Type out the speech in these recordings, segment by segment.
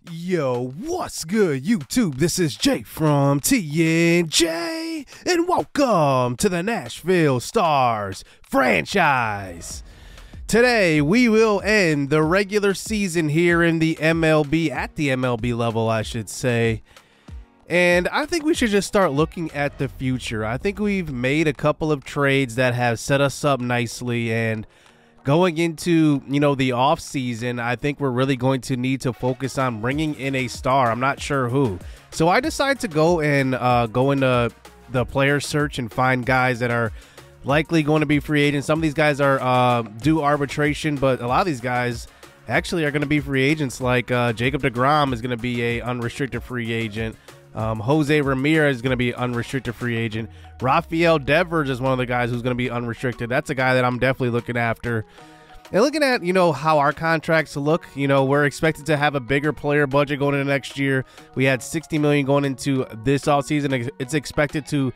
Yo, what's good, YouTube? This is Jay from TNJ, and welcome to the Nashville Stars franchise. Today, we will end the regular season here in the MLB, at the MLB level, I should say. And I think we should just start looking at the future. I think we've made a couple of trades that have set us up nicely, and going into, the off season, I think we're really going to need to focus on bringing in a star. I'm not sure who. So I decided to go and go into the player search and find guys that are likely going to be free agents. Some of these guys are due arbitration, but a lot of these guys actually are going to be free agents. Like Jacob deGrom is going to be a unrestricted free agent. Jose Ramirez is going to be unrestricted free agent. Rafael Devers is one of the guys who's going to be unrestricted. That's a guy that I'm definitely looking after. And looking at, how our contracts look, we're expected to have a bigger player budget going into next year. We had $60 million going into this offseason. It's expected to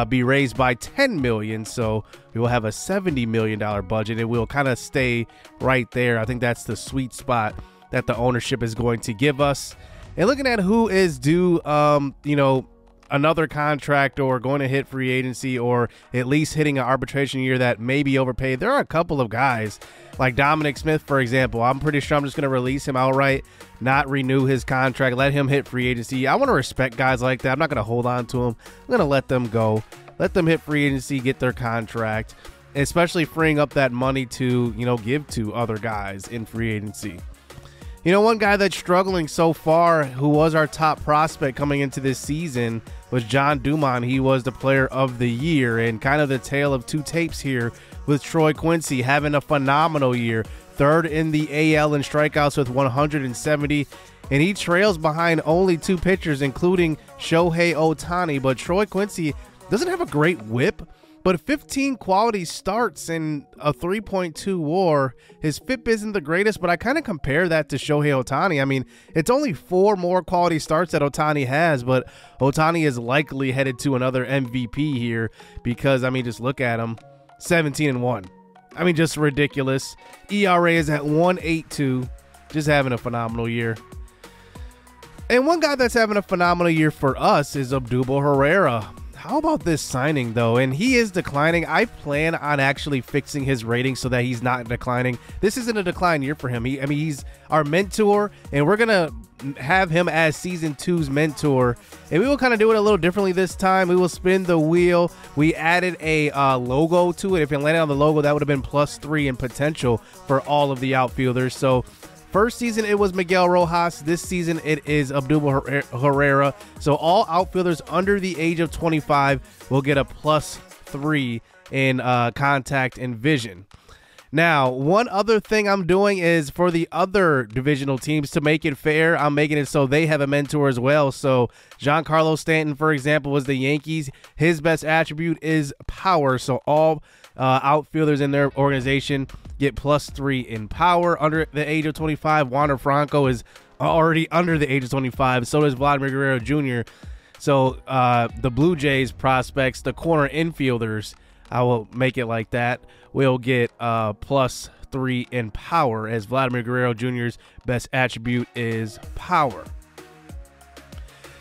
be raised by $10 million. So we will have a $70 million budget. It will kind of stay right there. I think that's the sweet spot that the ownership is going to give us. And looking at who is due, another contract or going to hit free agency or at least hitting an arbitration year that may be overpaid, there are a couple of guys like Dominic Smith, for example. I'm pretty sure I'm just going to release him outright, not renew his contract, let him hit free agency. I want to respect guys like that. I'm not going to hold on to them. I'm going to let them go, let them hit free agency, get their contract, especially freeing up that money to, give to other guys in free agency. One guy that's struggling so far, who was our top prospect coming into this season, was John Dumont. He was the player of the year, and kind of the tale of two tapes here with Troy Quincy having a phenomenal year. Third in the AL in strikeouts with 170, and he trails behind only two pitchers, including Shohei Ohtani. But Troy Quincy doesn't have a great whip, but 15 quality starts and a 3.2 WAR. His FIP isn't the greatest, but I kind of compare that to Shohei Ohtani. I mean, it's only 4 more quality starts that Ohtani has, but Ohtani is likely headed to another MVP here because, just look at him. 17-1. Just ridiculous. ERA is at 1.82. Just having a phenomenal year. And one guy that's having a phenomenal year for us is Odubel Herrera. How about this signing, though? And he is declining. I plan on actually fixing his rating so that he's not declining. This isn't a decline year for him. He's our mentor, and we're going to have him as Season 2's mentor. And we will kind of do it a little differently this time. We will spin the wheel. We added a logo to it. If it landed on the logo, that would have been +3 in potential for all of the outfielders. So first season, it was Miguel Rojas. This season, it is Odubel Herrera. So all outfielders under the age of 25 will get a +3 in contact and vision. Now, one other thing I'm doing is for the other divisional teams, to make it fair, I'm making it so they have a mentor as well. So Giancarlo Stanton, for example, was the Yankees. His best attribute is power. So all outfielders in their organization get +3 in power under the age of 25. Wander Franco is already under the age of 25. So does Vladimir Guerrero Jr. So the Blue Jays prospects, the corner infielders, I will make it like that, will get +3 in power, as Vladimir Guerrero Jr.'s best attribute is power.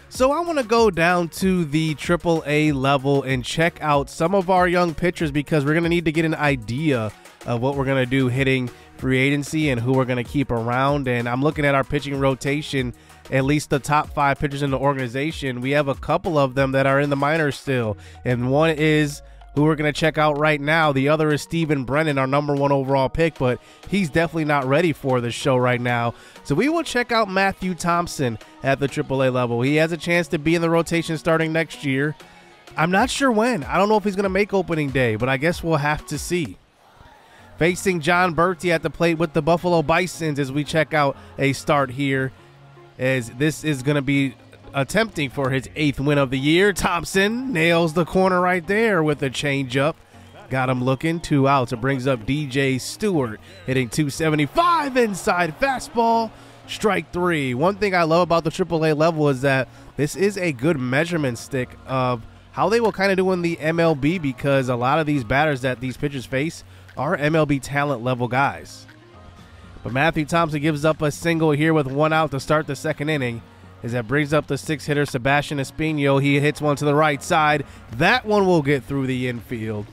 So I want to go down to the AAA level and check out some of our young pitchers, because we're going to need to get an idea of what we're going to do hitting free agency and who we're going to keep around. And I'm looking at our pitching rotation, at least the top 5 pitchers in the organization. We have a couple of them that are in the minors still, and one is who we're going to check out right now. The other is Steven Brennan, our #1 overall pick, but he's definitely not ready for the show right now. So we will check out Matthew Thompson at the AAA level. He has a chance to be in the rotation starting next year. I'm not sure when. I don't know if he's going to make opening day, but I guess we'll have to see. Facing John Berti at the plate with the Buffalo Bisons as we check out a start here, as this is going to be attempting for his 8th win of the year. Thompson nails the corner right there with a changeup. Got him looking. 2 outs. It brings up DJ Stewart, hitting 275 inside fastball. Strike 3. One thing I love about the AAA level is that this is a good measurement stick of how they will kind of do in the MLB, because a lot of these batters that these pitchers face are MLB talent level guys. But Matthew Thompson gives up a single here with 1 out to start the second inning. As that brings up the 6th hitter, Sebastian Espino. He hits one to the right side. That one will get through the infield.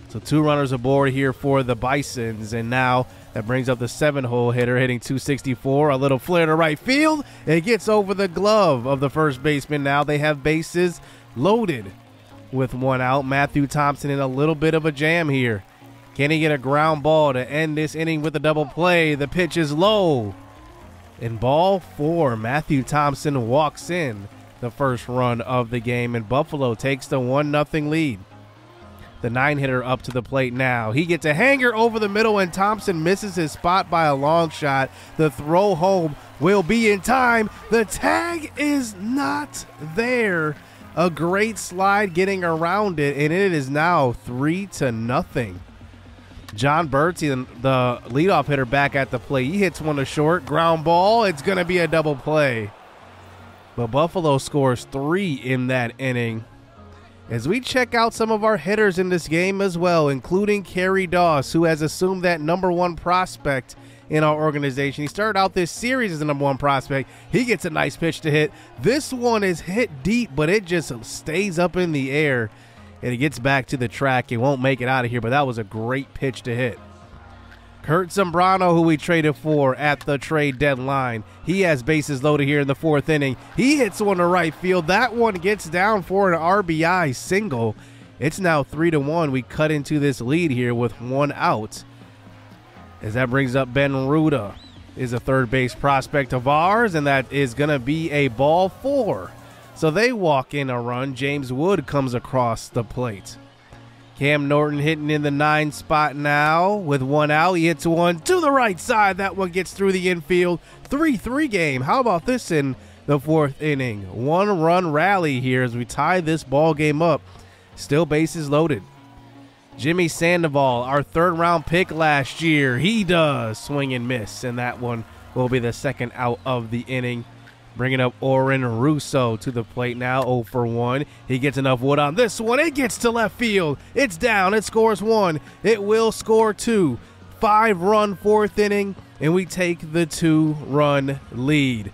So 2 runners aboard here for the Bisons. And now that brings up the 7-hole hitter hitting 264. A little flare to right field. It gets over the glove of the first baseman. Now they have bases loaded with 1 out. Matthew Thompson in a little bit of a jam here. Can he get a ground ball to end this inning with a double play? The pitch is low. In ball 4, Matthew Thompson walks in the first run of the game, and Buffalo takes the 1-0 lead. The 9-hitter up to the plate now. He gets a hanger over the middle, and Thompson misses his spot by a long shot. The throw home will be in time. The tag is not there. A great slide getting around it, and it is now 3-0. John Bertie, the leadoff hitter, back at the plate. He hits one to short. Ground ball. It's going to be a double play. But Buffalo scores 3 in that inning. As we check out some of our hitters in this game as well, including Carrie Doss, who has assumed that #1 prospect in our organization. He started out this series as the #1 prospect. He gets a nice pitch to hit. This one is hit deep, but it just stays up in the air. And it gets back to the track. It won't make it out of here, but that was a great pitch to hit. Kurt Zambrano, who we traded for at the trade deadline. He has bases loaded here in the 4th inning. He hits one to right field. That one gets down for an RBI single. It's now 3-1. We cut into this lead here with 1 out. As that brings up Ben Ruda, is a third base prospect of ours, and that is going to be a ball 4. So they walk in a run. James Wood comes across the plate. Cam Norton hitting in the 9 spot now with 1 out. He hits one to the right side. That one gets through the infield. 3-3 game. How about this in the 4th inning? 1-run rally here as we tie this ball game up. Still bases loaded. Jimmy Sandoval, our 3rd round pick last year. He does swing and miss, and that one will be the 2nd out of the inning. Bringing up Oren Russo to the plate now, 0 for 1. He gets enough wood on this one. It gets to left field. It's down. It scores 1. It will score 2. 5-run 4th inning, and we take the 2-run lead.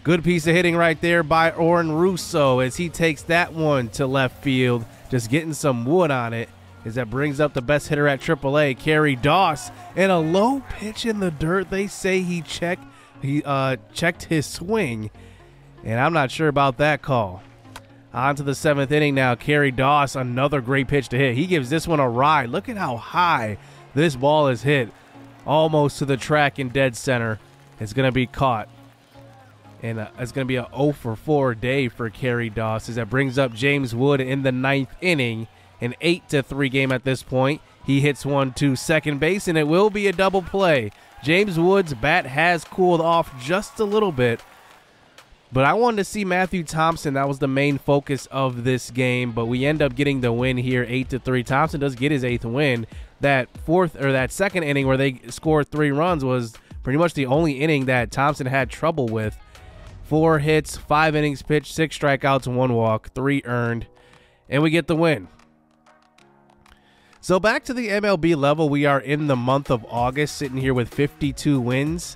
Good piece of hitting right there by Oren Russo as he takes that one to left field, just getting some wood on it. As that brings up the best hitter at AAA, Carrie Doss, and a low pitch in the dirt. They say he checked his swing, and I'm not sure about that call. On to the 7th inning now. Carrie Doss, another great pitch to hit. He gives this one a ride. Look at how high this ball is hit. Almost to the track in dead center. It's going to be caught. And it's going to be a 0 for 4 day for Carrie Doss as that brings up James Wood in the 9th inning. An 8-3 game at this point. He hits one to second base, and it will be a double play. James Wood's bat has cooled off just a little bit, but I wanted to see Matthew Thompson. That was the main focus of this game, but we end up getting the win here, 8-3. Thompson does get his 8th win. That 2nd inning where they scored 3 runs was pretty much the only inning that Thompson had trouble with. 4 hits, 5 innings pitched, 6 strikeouts, 1 walk, 3 earned, and we get the win. So back to the MLB level, we are in the month of August, sitting here with 52 wins.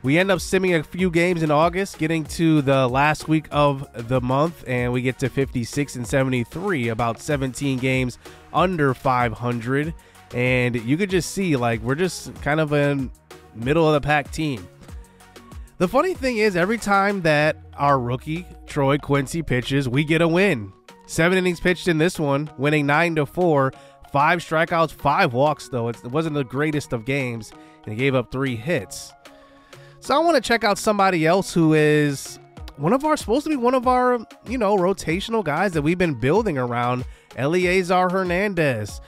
We end up simming a few games in August, getting to the last week of the month, and we get to 56 and 73, about 17 games under 500. And you could just see, like, we're just kind of a middle of the pack team. The funny thing is, every time that our rookie, Troy Quincy, pitches, we get a win. 7 innings pitched in this one, winning 9-4. 5 strikeouts, 5 walks, though. It wasn't the greatest of games, and he gave up 3 hits. So I want to check out somebody else who is supposed to be one of our, rotational guys that we've been building around, Eleazar Hernandez.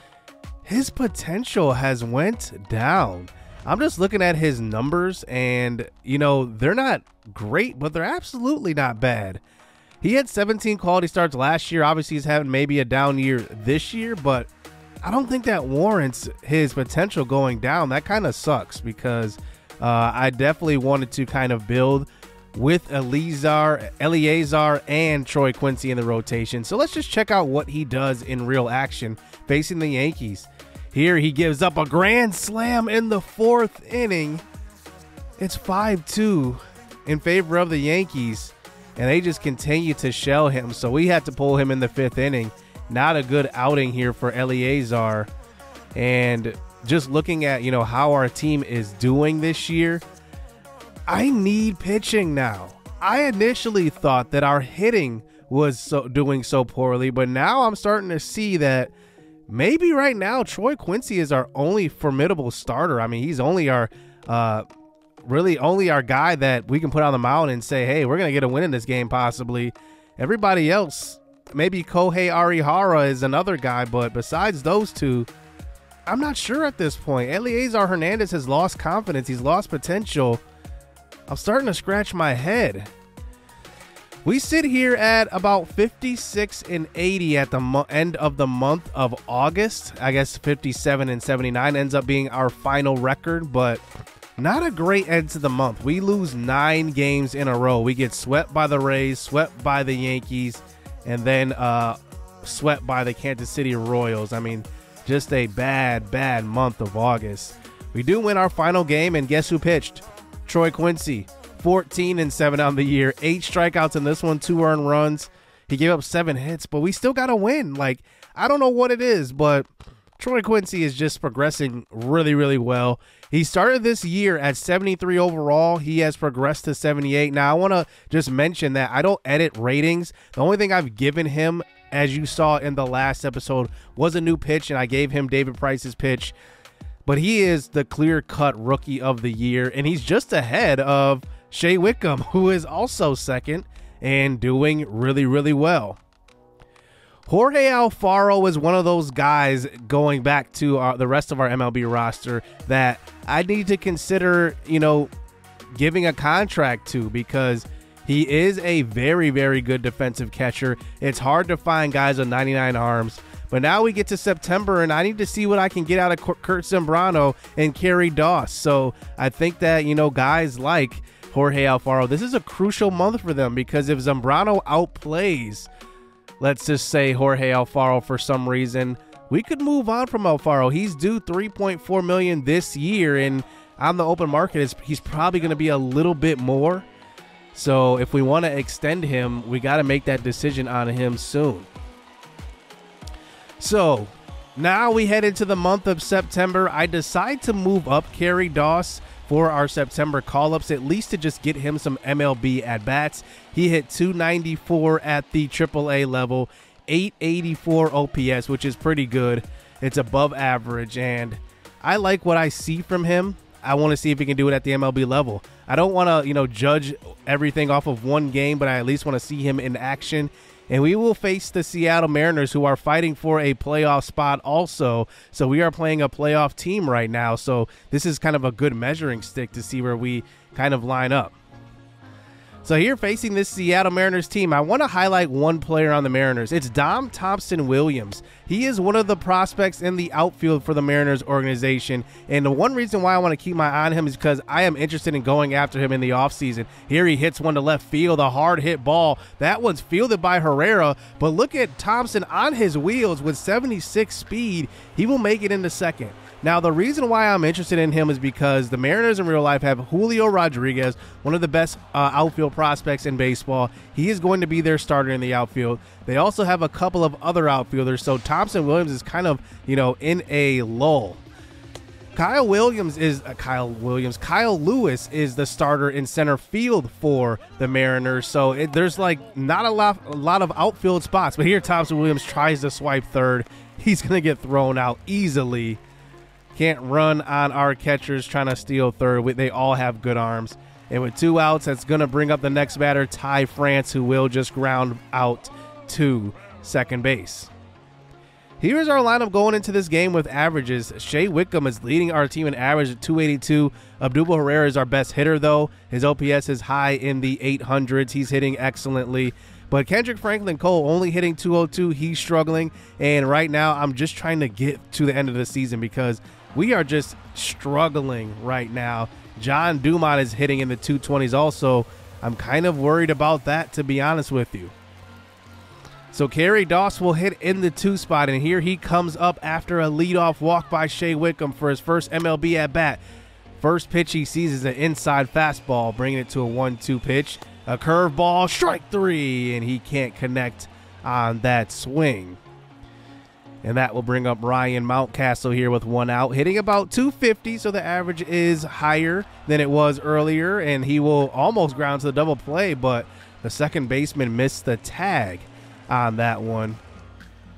His potential has went down. I'm just looking at his numbers, and, they're not great, but they're absolutely not bad. He had 17 quality starts last year. Obviously, he's having maybe a down year this year, but I don't think that warrants his potential going down. That kind of sucks because I definitely wanted to kind of build with Eleazar and Troy Quincy in the rotation. So let's just check out what he does in real action facing the Yankees. Here he gives up a grand slam in the 4th inning. It's 5-2 in favor of the Yankees, and they just continue to shell him. So we had to pull him in the 5th inning. Not a good outing here for Eleazar. And just looking at, how our team is doing this year, I need pitching now. I initially thought that our hitting was doing so poorly, but now I'm starting to see that maybe right now Troy Quincy is our only formidable starter. I mean, he's only our really only our guy that we can put on the mound and say, hey, we're going to get a win in this game possibly. Everybody else, maybe Kohei Arihara is another guy, but besides those two, I'm not sure at this point. Eleazar Hernandez has lost confidence. He's lost potential. I'm starting to scratch my head. We sit here at about 56-80 at the end of the month of August. I guess 57-79 ends up being our final record, but not a great end to the month. We lose 9 games in a row. We get swept by the Rays, swept by the Yankees, and then swept by the Kansas City Royals. I mean, just a bad month of August. We do win our final game, and guess who pitched? Troy Quincy. 14-7 on the year, 8 strikeouts in this one, 2 earned runs. He gave up 7 hits, but we still got to win. Like, I don't know what it is, but Troy Quincy is just progressing really, really well. He started this year at 73 overall. He has progressed to 78. Now, I want to just mention that I don't edit ratings. The only thing I've given him, as you saw in the last episode, was a new pitch, and I gave him David Price's pitch. But he is the clear-cut rookie of the year, and he's just ahead of Shea Wickham, who is also second and doing really, really well. Jorge Alfaro is one of those guys, going back to the rest of our MLB roster, that I need to consider, giving a contract to, because he is a very, very good defensive catcher. It's hard to find guys with 99 arms. But now we get to September, and I need to see what I can get out of Kurt Zambrano and Carrie Doss. So I think that, guys like Jorge Alfaro, this is a crucial month for them, because if Zambrano outplays, let's just say, Jorge Alfaro for some reason, we could move on from Alfaro. He's due $3.4 million this year, and on the open market, he's probably going to be a little bit more. So if we want to extend him, we got to make that decision on him soon. So now we head into the month of September. I decide to move up Carrie Doss for our September call-ups, at least to just get him some MLB at-bats. He hit 294 at the AAA level, 884 OPS, which is pretty good. It's above average, and I like what I see from him. I want to see if he can do it at the MLB level. I don't want to, judge everything off of one game, but I at least want to see him in action. And we will face the Seattle Mariners, who are fighting for a playoff spot also. So we are playing a playoff team right now. So this is kind of a good measuring stick to see where we kind of line up. So here, facing this Seattle Mariners team, I want to highlight one player on the Mariners. It's Thompson Williams. He is one of the prospects in the outfield for the Mariners organization. And the one reason why I want to keep my eye on him is because I am interested in going after him in the offseason. Here he hits one to left field, a hard hit ball. That one's fielded by Herrera. But look at Thompson on his wheels with 76 speed. He will make it into second. Now, the reason why I'm interested in him is because the Mariners in real life have Julio Rodriguez, one of the best outfield prospects in baseball. He is going to be their starter in the outfield. They also have a couple of other outfielders, so Thompson Williams is kind of, in a lull. Kyle Lewis is the starter in center field for the Mariners, so there's not a lot of outfield spots. But here Thompson Williams tries to swipe third. He's going to get thrown out easily. Can't run on our catchers trying to steal third. They all have good arms. And with 2 outs, that's going to bring up the next batter, Ty France, who will just ground out to second base. Here's our lineup going into this game with averages. Shea Wickham is leading our team in average at 282. Abdul Herrera is our best hitter, though. His OPS is high in the 800s. He's hitting excellently. But Kendrick Franklin Cole only hitting 202. He's struggling. And right now, I'm just trying to get to the end of the season because we are just struggling right now. John Dumont is hitting in the 220s also. I'm kind of worried about that, to be honest with you. So Carrie Doss will hit in the 2 spot, and here he comes up after a leadoff walk by Shea Wickham for his first MLB at-bat. First pitch he sees is an inside fastball, bringing it to a 1-2 pitch. A curveball, strike 3, and he can't connect on that swing. And that will bring up Ryan Mountcastle here with 1 out, hitting about 250, so the average is higher than it was earlier, and he will almost ground to the double play, but the second baseman missed the tag on that one.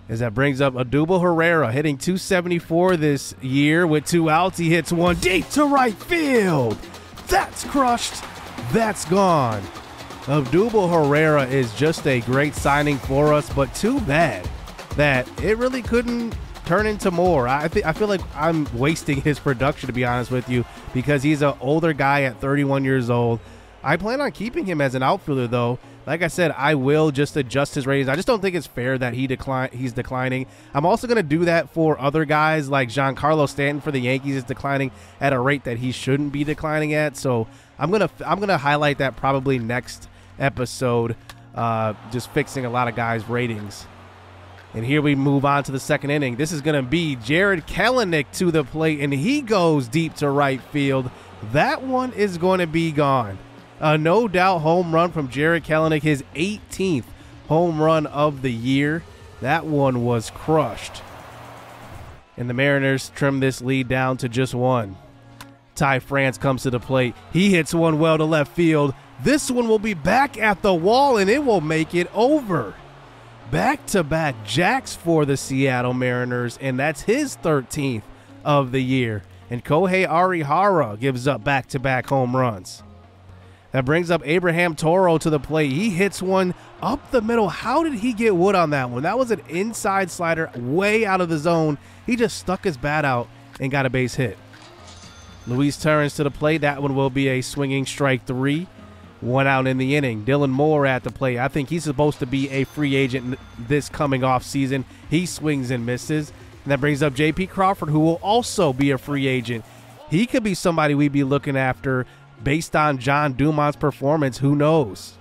As that brings up Odubel Herrera, hitting 274 this year with 2 outs. He hits one deep to right field. That's crushed. That's gone. Odubel Herrera is just a great signing for us, but too bad that it really couldn't turn into more. I feel like I'm wasting his production, to be honest with you, because he's an older guy at 31 years old. I plan on keeping him as an outfielder, though. Like I said, I will just adjust his ratings. I just don't think it's fair that he's declining. I'm also going to do that for other guys, like Giancarlo Stanton for the Yankees is declining at a rate that he shouldn't be declining at. So I'm gonna highlight that probably next episode, just fixing a lot of guys' ratings. And here we move on to the second inning. This is going to be Jarred Kelenic to the plate, and he goes deep to right field. That one is going to be gone. A no-doubt home run from Jarred Kelenic, his 18th home run of the year. That one was crushed. And the Mariners trim this lead down to just 1. Ty France comes to the plate. He hits one well to left field. This one will be back at the wall, and it will make it over. Back-to-back jacks for the Seattle Mariners, and that's his 13th of the year. And Kohei Arihara gives up back-to-back home runs. That brings up Abraham Toro to the plate. He hits one up the middle. How did he get wood on that one? That was an inside slider way out of the zone. He just stuck his bat out and got a base hit. Luis Torrens to the plate. That one will be a swinging strike 3. 1 out in the inning. Dylan Moore at the plate. I think he's supposed to be a free agent this coming off season. He swings and misses. And that brings up J.P. Crawford, who will also be a free agent. He could be somebody we'd be looking after based on John Dumont's performance. Who knows?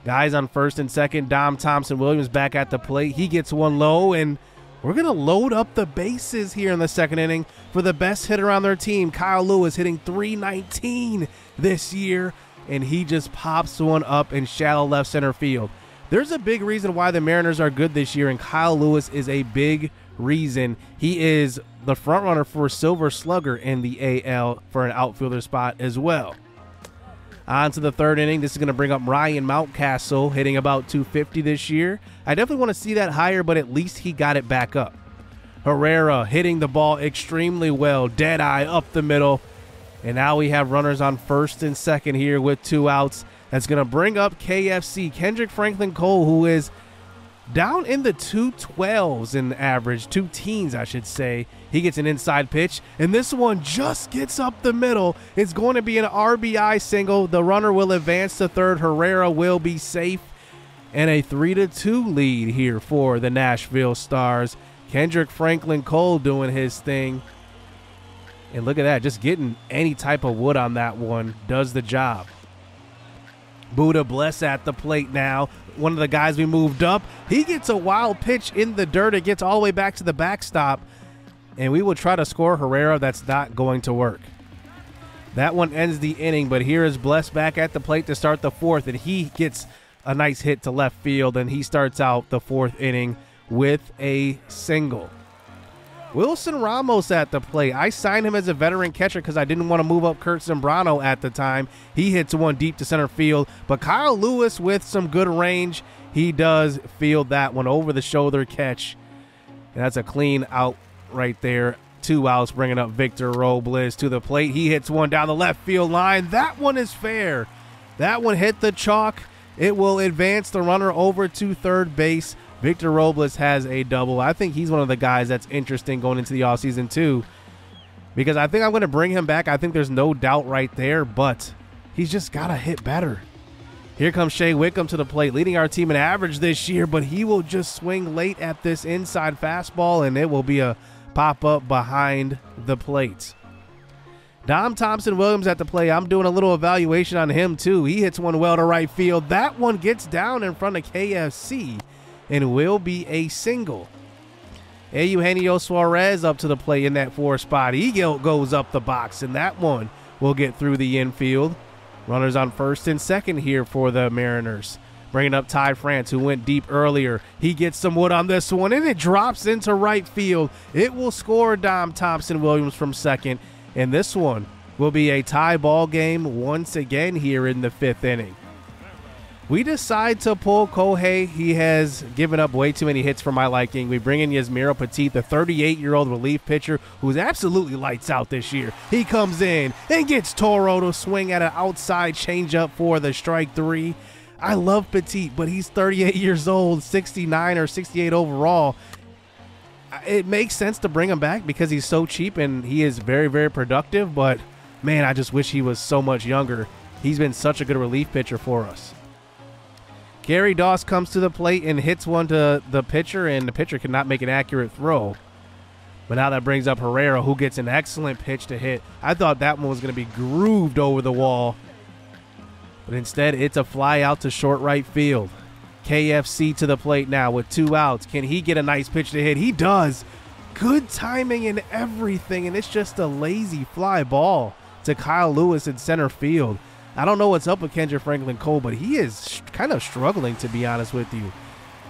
Guys on first and second. Dom Thompson-Williams back at the plate. He gets one low, and we're going to load up the bases here in the second inning for the best hitter on their team. Kyle Lewis hitting .319 this year, and he just pops one up in shallow left center field. There's a big reason why the Mariners are good this year, and Kyle Lewis is a big reason. He is the front runner for Silver Slugger in the AL for an outfielder spot as well. On to the third inning. This is going to bring up Ryan Mountcastle, hitting about .250 this year. I definitely want to see that higher, but at least he got it back up. Herrera hitting the ball extremely well. Dead eye up the middle. And now we have runners on first and second here with 2 outs. That's going to bring up KFC, Kendrick Franklin Cole, who is down in the 212s in average, 2 teens, I should say. He gets an inside pitch, and this one just gets up the middle. It's going to be an RBI single. The runner will advance to third. Herrera will be safe, and a 3-2 lead here for the Nashville Stars. Kendrick Franklin Cole doing his thing. And look at that, just getting any type of wood on that one does the job. Buddha Bless at the plate now. One of the guys we moved up. He gets a wild pitch in the dirt. It gets all the way back to the backstop. And we will try to score Herrera. That's not going to work. That one ends the inning, but here is Bless back at the plate to start the fourth. And he gets a nice hit to left field, and he starts out the fourth inning with a single. Wilson Ramos at the plate. I signed him as a veteran catcher because I didn't want to move up Kurt Zambrano at the time. He hits one deep to center field. But Kyle Lewis with some good range, he does field that one over the shoulder catch. And that's a clean out right there. 2 outs, bringing up Victor Robles to the plate. He hits one down the left field line. That one is fair. That one hit the chalk. It will advance the runner over to third base. Victor Robles has a double. I think he's one of the guys that's interesting going into the offseason too, because I think I'm going to bring him back. I think there's no doubt right there, but he's just got to hit better. Here comes Shea Wickham to the plate, leading our team in average this year, but he will just swing late at this inside fastball, and it will be a pop-up behind the plate. Dom Thompson-Williams at the plate. I'm doing a little evaluation on him too. He hits one well to right field. That one gets down in front of KFC and will be a single. Eugenio Suarez up to the plate in that 4 spot. He goes up the box, and that one will get through the infield. Runners on first and second here for the Mariners. Bringing up Ty France, who went deep earlier. He gets some wood on this one, and it drops into right field. It will score Dom Thompson Williams from second, and this one will be a tie ball game once again here in the 5th inning. We decide to pull Kohei. He has given up way too many hits for my liking. We bring in Yasmiro Petit, the 38-year-old relief pitcher who's absolutely lights out this year. He comes in and gets Toro to swing at an outside changeup for the strike 3. I love Petit, but he's 38 years old, 69 or 68 overall. It makes sense to bring him back because he's so cheap and he is very, very productive, but man, I just wish he was so much younger. He's been such a good relief pitcher for us. Carrie Doss comes to the plate and hits one to the pitcher, and the pitcher cannot make an accurate throw. But now that brings up Herrera, who gets an excellent pitch to hit. I thought that one was going to be grooved over the wall, but instead it's a fly out to short right field. KFC to the plate now with 2 outs. Can he get a nice pitch to hit? He does. Good timing and everything, and it's just a lazy fly ball to Kyle Lewis in center field. I don't know what's up with Kendrick Franklin Cole, but he is kind of struggling, to be honest with you.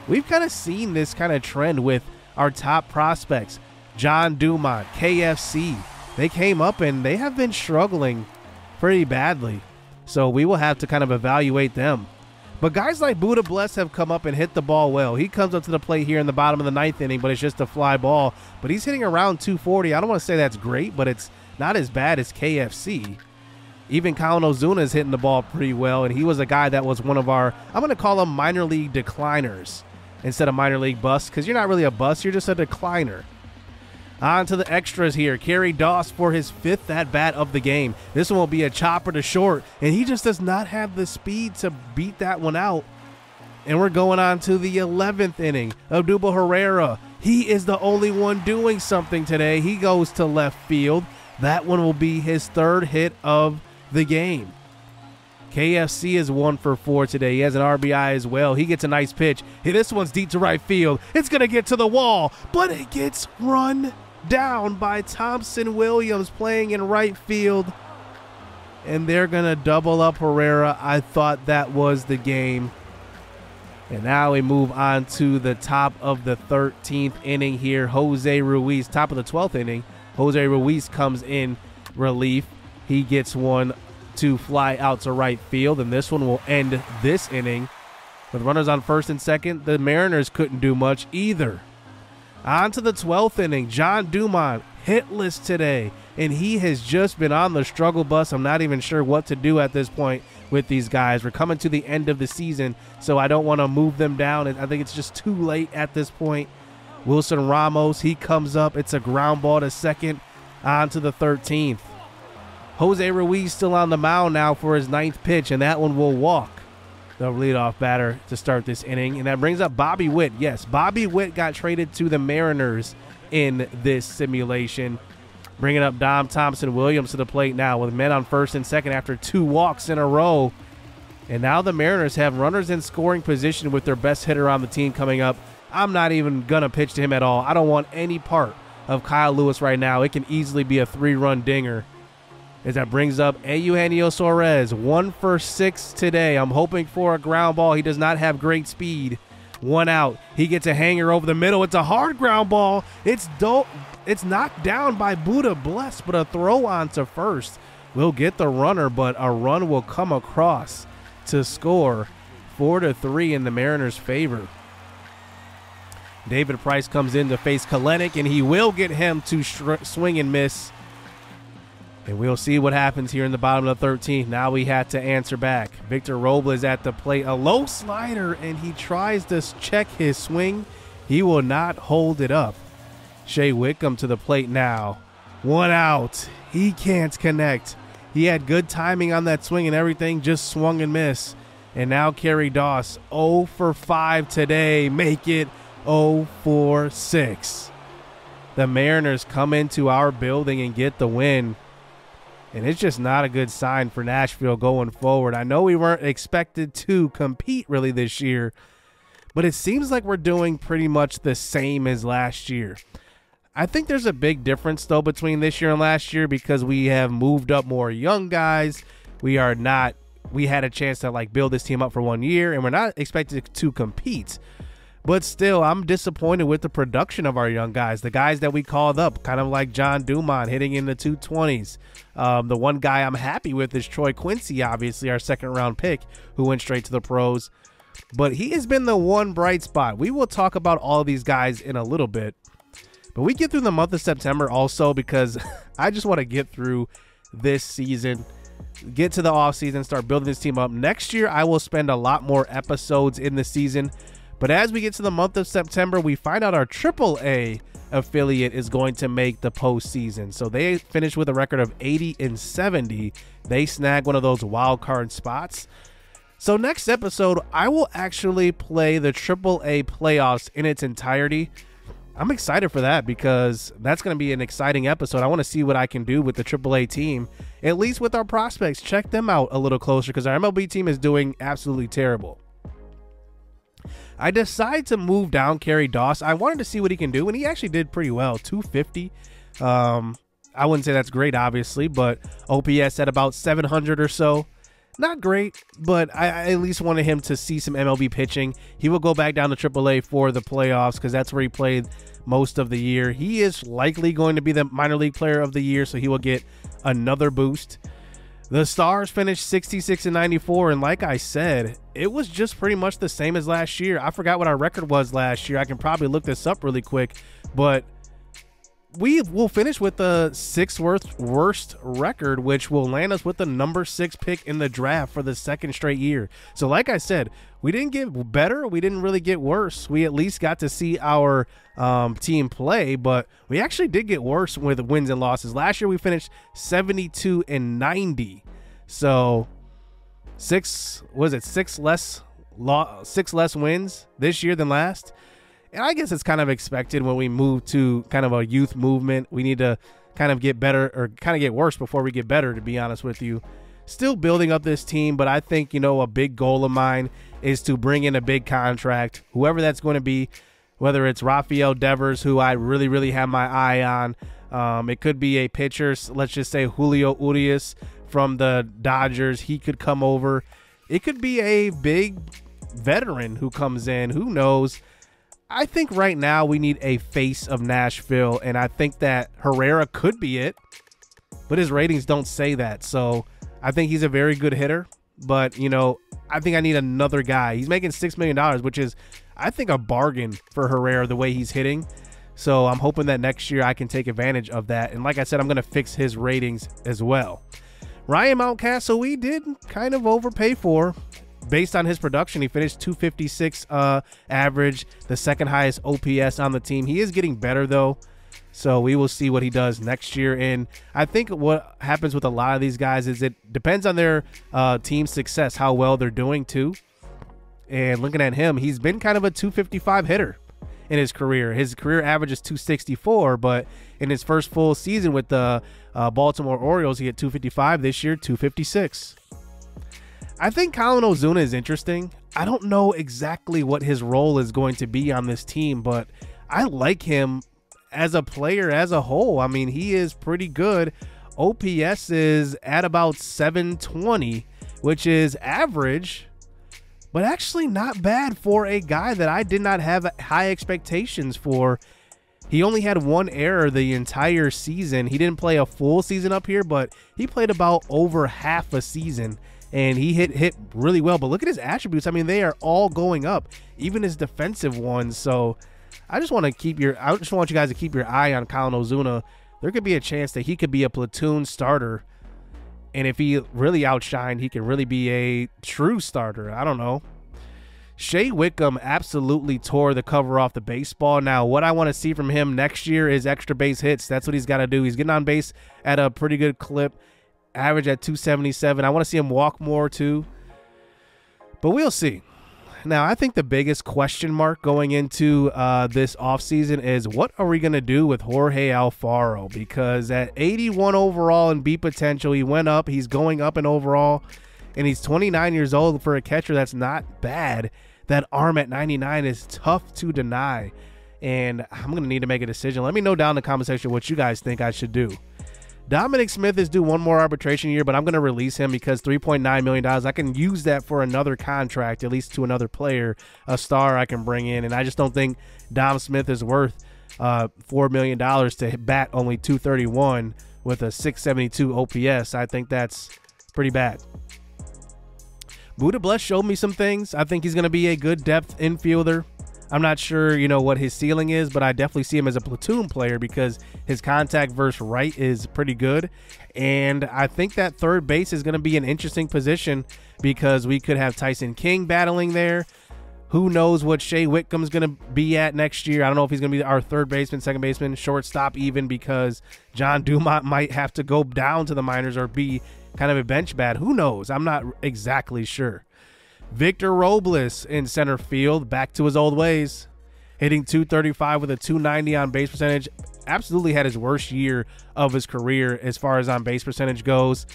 We've kind of seen this kind of trend with our top prospects. John Dumont, KFC. They came up and they have been struggling pretty badly. So we will have to kind of evaluate them. But guys like Buddha Bless have come up and hit the ball well. He comes up to the plate here in the bottom of the 9th inning, but it's just a fly ball. But he's hitting around 240. I don't want to say that's great, but it's not as bad as KFC. Even Colin Ozuna is hitting the ball pretty well, and he was a guy that was one of our, I'm going to call him minor league decliners instead of minor league busts, because you're not really a bust, you're just a decliner. On to the extras here. Carrie Doss for his 5th at-bat of the game. This one will be a chopper to short, and he just does not have the speed to beat that one out. And we're going on to the 11th inning. Odubel Herrera, he is the only one doing something today. He goes to left field. That one will be his 3rd hit of the game. KFC is 1 for 4 today. He has an RBI as well. He gets a nice pitch. Hey, this one's deep to right field. It's going to get to the wall, but it gets run down by Thompson Williams playing in right field. And they're going to double up Herrera. I thought that was the game. And now we move on to the top of the 13th inning here. Jose Ruiz, top of the 12th inning. Jose Ruiz comes in relief. He gets one to fly out to right field, and this one will end this inning. With runners on first and second, the Mariners couldn't do much either. On to the 12th inning. John Dumont hitless today, and he has just been on the struggle bus. I'm not even sure what to do at this point with these guys. We're coming to the end of the season, so I don't want to move them down, and I think it's just too late at this point. Wilson Ramos, he comes up. It's a ground ball to second. On to the 13th. Jose Ruiz still on the mound now for his 9th pitch, and that one will walk the leadoff batter to start this inning. And that brings up Bobby Witt. Yes, Bobby Witt got traded to the Mariners in this simulation. Bringing up Dom Thompson Williams to the plate now with men on first and second after 2 walks in a row. And now the Mariners have runners in scoring position with their best hitter on the team coming up. I'm not even going to pitch to him at all. I don't want any part of Kyle Lewis right now. It can easily be a 3-run dinger. As that brings up Eugenio Suarez, 1 for 6 today. I'm hoping for a ground ball. He does not have great speed. 1 out. He gets a hanger over the middle. It's a hard ground ball. It's knocked down by Buddha Bless, but a throw on to first will get the runner, but a run will come across to score 4-3 in the Mariners' favor. David Price comes in to face Kelenic, and he will get him to swing and miss. And we'll see what happens here in the bottom of the 13th. Now we had to answer back. Victor Robles at the plate. A low slider, and he tries to check his swing. He will not hold it up. Shea Wickham to the plate now. 1 out. He can't connect. He had good timing on that swing and everything. Just swung and missed. And now Carrie Doss, 0 for 5 today. Make it 0 for 6. The Mariners come into our building and get the win. And it's just not a good sign for Nashville going forward. I know we weren't expected to compete really this year, but it seems like we're doing pretty much the same as last year. I think there's a big difference though between this year and last year because we have moved up more young guys. We had a chance to like build this team up for 1 year, and we're not expected to compete. But still, I'm disappointed with the production of our young guys, the guys that we called up, kind of like John Dumont hitting in the 220s. The one guy I'm happy with is Troy Quincy, obviously our second-round pick, who went straight to the pros. But he has been the one bright spot. We will talk about all of these guys in a little bit. But we get through the month of September also because I just want to get through this season, get to the offseason, start building this team up. Next year, I will spend a lot more episodes in the season. But as we get to the month of September, we find out our AAA affiliate is going to make the postseason. So they finished with a record of 80-70. They snag one of those wild card spots. So next episode, I will actually play the AAA playoffs in its entirety. I'm excited for that because that's going to be an exciting episode. I want to see what I can do with the AAA team, at least with our prospects. Check them out a little closer because our MLB team is doing absolutely terrible. I decided to move down Carrie Doss. I wanted to see what he can do, and he actually did pretty well. 250. I wouldn't say that's great, obviously, but OPS at about 700 or so. Not great, but I at least wanted him to see some MLB pitching. He will go back down to AAA for the playoffs because that's where he played most of the year. He is likely going to be the minor league player of the year, so he will get another boost. The Stars finished 66-94, and like I said, it was just pretty much the same as last year. I forgot what our record was last year. I can probably look this up really quick, but we will finish with the sixth worst record, which will land us with the number 6 pick in the draft for the second straight year. So like I said, we didn't get better. We didn't really get worse. We at least got to see our team play, but we actually did get worse with wins and losses. Last year we finished 72-90. So six less wins this year than last. And I guess it's kind of expected when we move to kind of a youth movement. We need to kind of get better or kind of get worse before we get better, to be honest with you. Still building up this team, but I think, you know, a big goal of mine is to bring in a big contract, whoever that's going to be, whether it's Rafael Devers, who I really, really have my eye on. It could be a pitcher, let's just say Julio Urias from the Dodgers. He could come over. It could be a big veteran who comes in. Who knows? I think right now we need a face of Nashville, and I think that Herrera could be it, but his ratings don't say that. So I think he's a very good hitter, but, you know, I think I need another guy. He's making $6 million, which is, I think, a bargain for Herrera the way he's hitting. So I'm hoping that next year I can take advantage of that. And like I said, I'm going to fix his ratings as well. Ryan Mountcastle, we did kind of overpay for. Based on his production, he finished 256 average, the second highest OPS on the team. He is getting better, though, so we will see what he does next year. And I think what happens with a lot of these guys is it depends on their team success, how well they're doing, too. And looking at him, he's been kind of a 255 hitter in his career. His career average is 264, but in his first full season with the Baltimore Orioles, he hit 255. This year, 256. I think Colin Ozuna is interesting. I don't know exactly what his role is going to be on this team, but I like him as a player as a whole. I mean, he is pretty good. OPS is at about 720, which is average, but actually not bad for a guy that I did not have high expectations for. He only had one error the entire season. He didn't play a full season up here, but he played about over half a season. And he hit really well. But look at his attributes. I mean, they are all going up, even his defensive ones. So I just want you guys to keep your eye on Colin Ozuna. There could be a chance that he could be a platoon starter. And if he really outshined, he could really be a true starter. I don't know. Shea Wickham absolutely tore the cover off the baseball. Now, what I want to see from him next year is extra base hits. That's what he's got to do. He's getting on base at a pretty good clip. Average at 277. I want to see him walk more too, but we'll see. Now, I think the biggest question mark going into this offseason is what are we going to do with Jorge Alfaro? Because at 81 overall in beat potential, he went up. He's going up in overall, and he's 29 years old for a catcher. That's not bad. that arm at 99 is tough to deny, and I'm going to need to make a decision. Let me know down in the comment section what you guys think I should do. Dominic Smith is due one more arbitration year, but I'm going to release him because $3.9 million, I can use that for another contract, at least to another player, a star I can bring in, and I just don't think Dom Smith is worth $4 million to bat only 231 with a 672 OPS. I think that's pretty bad. Buda Bless showed me some things. I think he's going to be a good depth infielder. I'm not sure, what his ceiling is, but I definitely see him as a platoon player because his contact versus right is pretty good. And I think that third base is going to be an interesting position because we could have Tyson King battling there. Who knows what Shea Whitcomb's going to be at next year. I don't know if he's going to be our third baseman, second baseman, shortstop even, because John Dumont might have to go down to the minors or be kind of a bench bat. Who knows? I'm not exactly sure. Victor Robles in center field, back to his old ways, hitting 235 with a 290 on base percentage. Absolutely had his worst year of his career as far as on base percentage goes.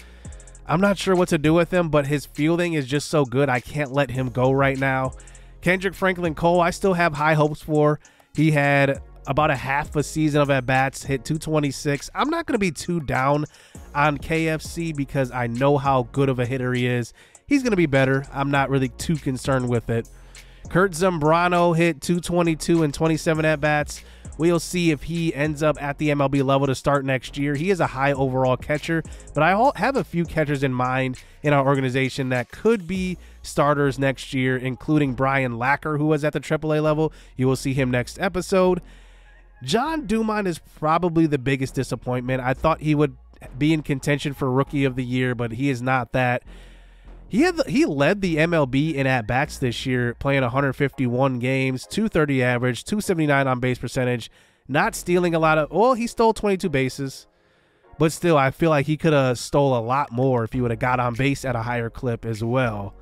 I'm not sure what to do with him, but his fielding is just so good. I can't let him go right now. Kendrick Franklin Cole, I still have high hopes for. He had about a half a season of at-bats, hit 226. I'm not going to be too down on KFC because I know how good of a hitter he is. He's going to be better. I'm not really too concerned with it. Kurt Zambrano hit 222 and 27 at-bats. We'll see if he ends up at the MLB level to start next year. He is a high overall catcher, but I have a few catchers in mind in our organization that could be starters next year, including Brian Lacker, who was at the AAA level. You will see him next episode. John Dumont is probably the biggest disappointment. I thought he would be in contention for Rookie of the Year, but he is not that. He led the MLB in at-bats this year, playing 151 games, 230 average, 279 on base percentage, not stealing a lot of, well, he stole 22 bases, but still, I feel like he could have stole a lot more if he would have got on base at a higher clip as well.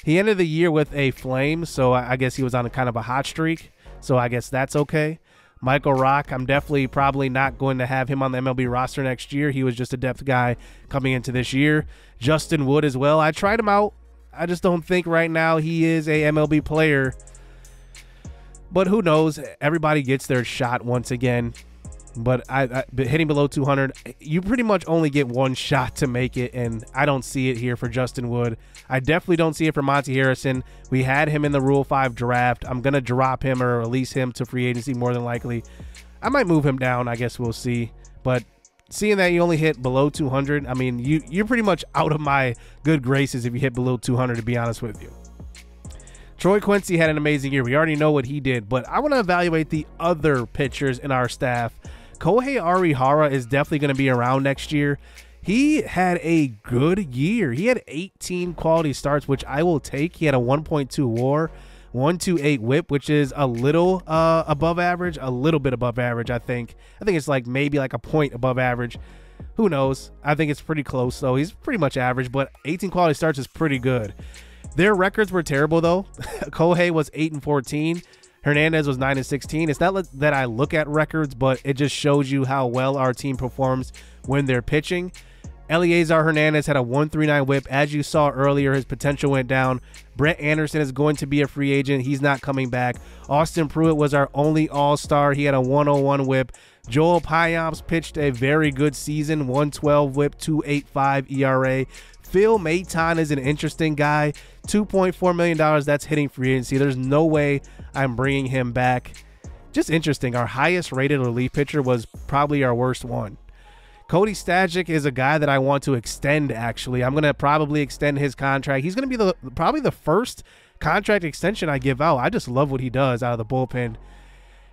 He ended the year with a flame, so I guess he was on a kind of a hot streak, so I guess that's okay. Michael Rock, I'm definitely probably not going to have him on the MLB roster next year. He was just a depth guy coming into this year. Justin Wood as well. I tried him out. I just don't think right now he is a MLB player. But who knows? Everybody gets their shot once again. But hitting below 200, you pretty much only get one shot to make it, and I don't see it here for Justin Wood. I definitely don't see it for Monty Harrison. We had him in the Rule 5 draft. I'm going to drop him or release him to free agency more than likely. I might move him down. I guess we'll see. But seeing that you only hit below 200, I mean, you're pretty much out of my good graces if you hit below 200, to be honest with you. Troy Quincy had an amazing year. We already know what he did, but I want to evaluate the other pitchers in our staff. Kohei Arihara is definitely going to be around next year. He had a good year. He had 18 quality starts, which I will take. He had a 1.2 WAR, 128 WHIP, which is a little above average, a little bit above average, I think. I think it's like maybe like a point above average. Who knows? I think it's pretty close, though. He's pretty much average, but 18 quality starts is pretty good. Their records were terrible, though. Kohei was 8-14. Hernandez was 9-16. It's not that I look at records, but it just shows you how well our team performs when they're pitching. Eleazar Hernandez had a 139 whip. As you saw earlier, his potential went down. Brett Anderson is going to be a free agent. He's not coming back. Austin Pruitt was our only all-star. He had a 101 whip. Joel Payamps pitched a very good season, 112 whip, 2.85 ERA. Phil Maton is an interesting guy, $2.4 million. That's hitting free agency. There's no way I'm bringing him back. Just interesting. Our highest rated relief pitcher was probably our worst one. Cody Stajic is a guy that I want to extend, actually. I'm going to probably extend his contract. He's going to be probably the first contract extension I give out. I just love what he does out of the bullpen.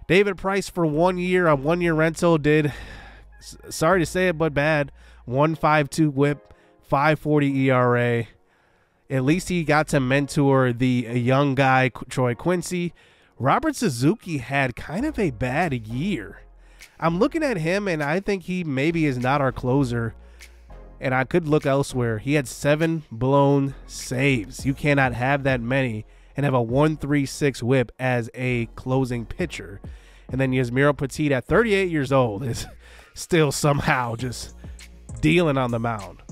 David Price for 1 year, a 1 year rental, did, sorry to say it, but bad. 1.52 whip, 5.40 ERA. At least he got to mentor the young guy, Troy Quincy. Robert Suzuki had kind of a bad year. I'm looking at him, and I think he maybe is not our closer, and I could look elsewhere. He had 7 blown saves. You cannot have that many and have a 1.36 whip as a closing pitcher. And then Yasmiro Petit at 38 years old is still somehow just dealing on the mound.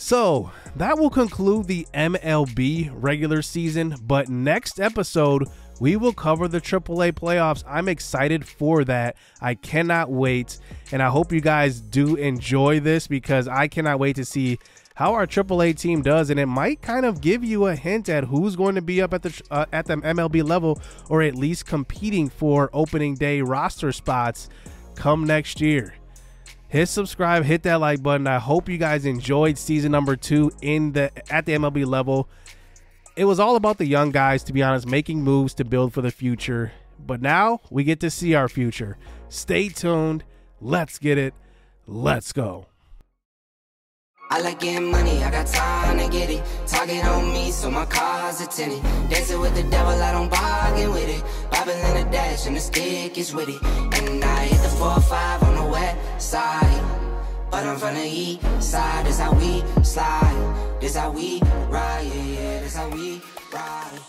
So that will conclude the MLB regular season, but next episode we will cover the AAA playoffs. I'm excited for that. I cannot wait, and I hope you guys do enjoy this because I cannot wait to see how our AAA team does, and it might kind of give you a hint at who's going to be up at the MLB level, or at least competing for opening day roster spots come next year. Hit subscribe, hit that like button. I hope you guys enjoyed season number 2 at the MLB level. It was all about the young guys, to be honest, making moves to build for the future. But now we get to see our future. Stay tuned. Let's get it. Let's go. I like getting money, I got time to get it. Target on me, so my car's a tinted. Dancing with the devil, I don't bargain with it. Bobbing in the dash, and the stick is with it. And I hit the 4-5 on the west side. But I'm from the east side, this how we slide. This how we ride, yeah, this how we ride.